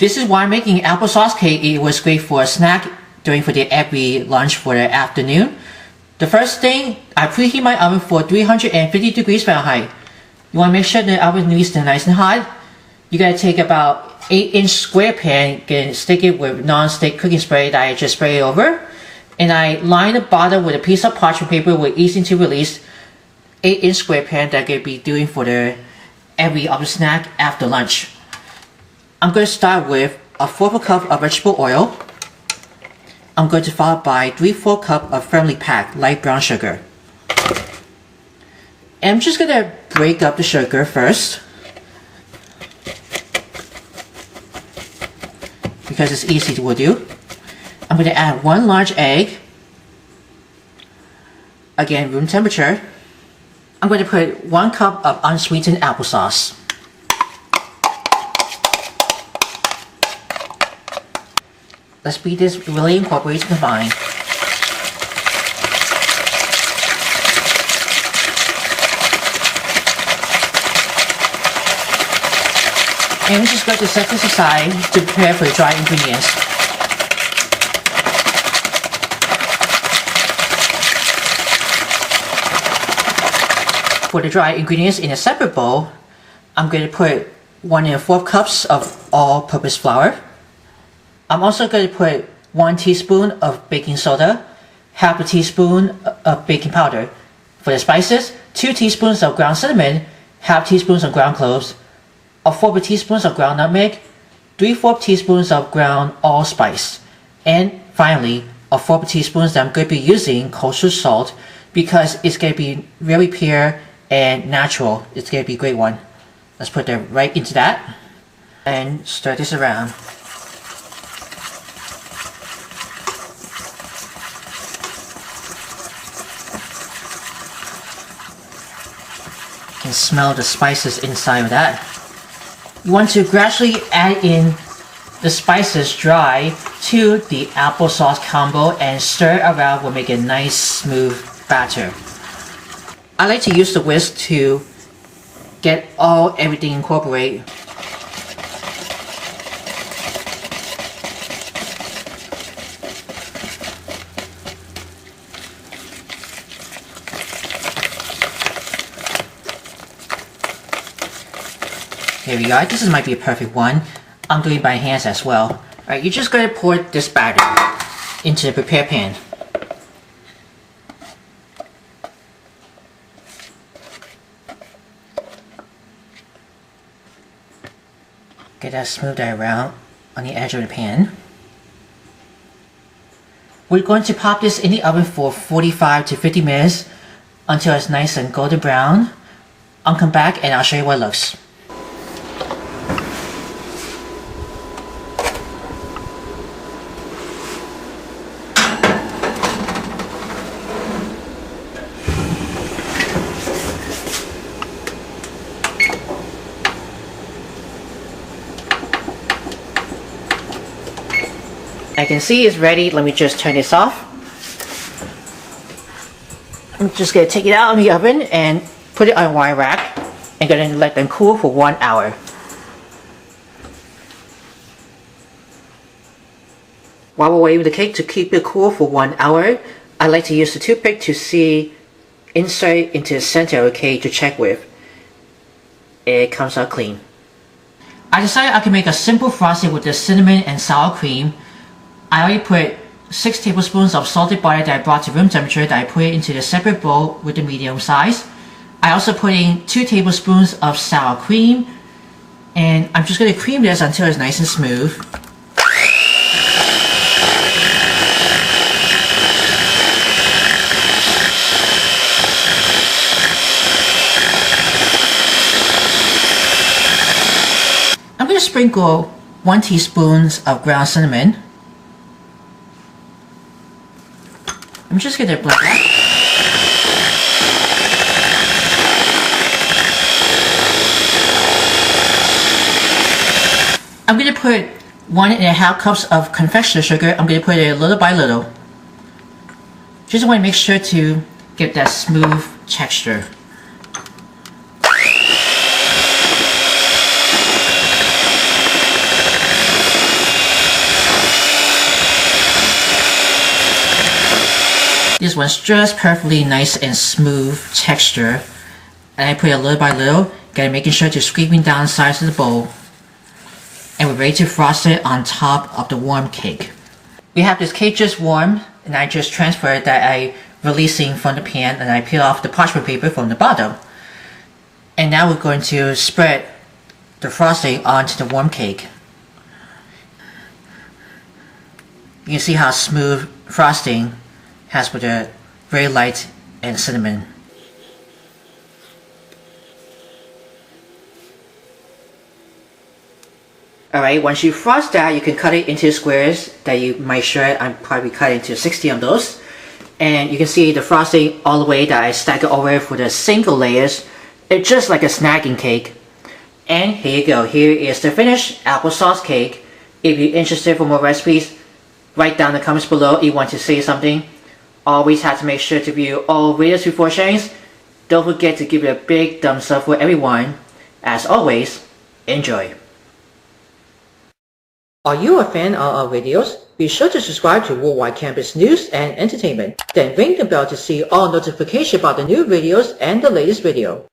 This is why making applesauce cake. It was great for a snack during every lunch for the afternoon. The first thing, I preheat my oven for 350 degrees Fahrenheit. You want to make sure the oven is nice and hot. You gotta take about 8-inch square pan, stick it with non-stick cooking spray that I just sprayed over. And I line the bottom with a piece of parchment paper with easy to release 8-inch square pan that I'm gonna be doing for every other snack after lunch. I'm going to start with a 1/4 cup of vegetable oil. I'm going to follow by 3/4 cup of firmly packed light brown sugar. And I'm just going to break up the sugar first, because it's easy to do. I'm going to add 1 large egg, again room temperature. I'm going to put 1 cup of unsweetened applesauce. Let's beat this really incorporated to combine. And we're just going to set this aside to prepare for the dry ingredients. For the dry ingredients in a separate bowl, I'm going to put 1 1/4 cups of all-purpose flour. I'm also going to put 1 teaspoon of baking soda, 1/2 teaspoon of baking powder. For the spices, 2 teaspoons of ground cinnamon, 1/2 teaspoons of ground cloves, 1/4 teaspoons of ground nutmeg, 3/4 teaspoons of ground allspice, and finally 1/4 teaspoons that I'm going to be using kosher salt because it's going to be very pure and natural. It's going to be a great one. Let's put that right into that and stir this around. You can smell the spices inside of that. You want to gradually add in the spices dry to the applesauce combo and stir around will make a nice smooth batter. I like to use the whisk to get everything incorporated. Here we go. This might be a perfect one. I'm doing it by hands as well. Alright, you're just going to pour this batter into the prepared pan. Get that smoothed around on the edge of the pan. We're going to pop this in the oven for 45 to 50 minutes until it's nice and golden brown. I'll come back and I'll show you what it looks. I can see it's ready. Let me just turn this off. I'm just going to take it out of the oven and put it on a wire rack and going to let them cool for 1 hour. While we're waiting for the cake to keep it cool for 1 hour, I like to use the toothpick to see insert into the center of the cake to check with. It comes out clean. I decided I can make a simple frosting with the cinnamon and sour cream. I already put 6 tablespoons of salted butter that I brought to room temperature that I put into the separate bowl with the medium size. I also put in 2 tablespoons of sour cream, and I'm just going to cream this until it's nice and smooth. I'm going to sprinkle 1 teaspoon of ground cinnamon. I'm just going to blend that. I'm going to put 1 1/2 cups of confectioner sugar. I'm going to put it little by little. Just want to make sure to get that smooth texture. This one's just perfectly nice and smooth texture. And I put it little by little, making sure to squeezing down the sides of the bowl. And we're ready to frost it on top of the warm cake. We have this cake just warm, and I just transferred that I releasing from the pan, and I peel off the parchment paper from the bottom. And now we're going to spread the frosting onto the warm cake. You can see how smooth frosting has with the very light and cinnamon. Alright, once you frost that, you can cut it into squares that you might shred. I'm probably cutting into 60 of those. And you can see the frosting all the way that I stack it over for the single layers. It's just like a snacking cake. And here you go. Here is the finished applesauce cake. If you're interested for more recipes, write down in the comments below if you want to say something. Always have to make sure to view all videos before sharing. Don't forget to give it a big thumbs up for everyone. As always, enjoy. Are you a fan of our videos? Be sure to subscribe to Worldwide Campus News and Entertainment. Then ring the bell to see all notifications about the new videos and the latest video.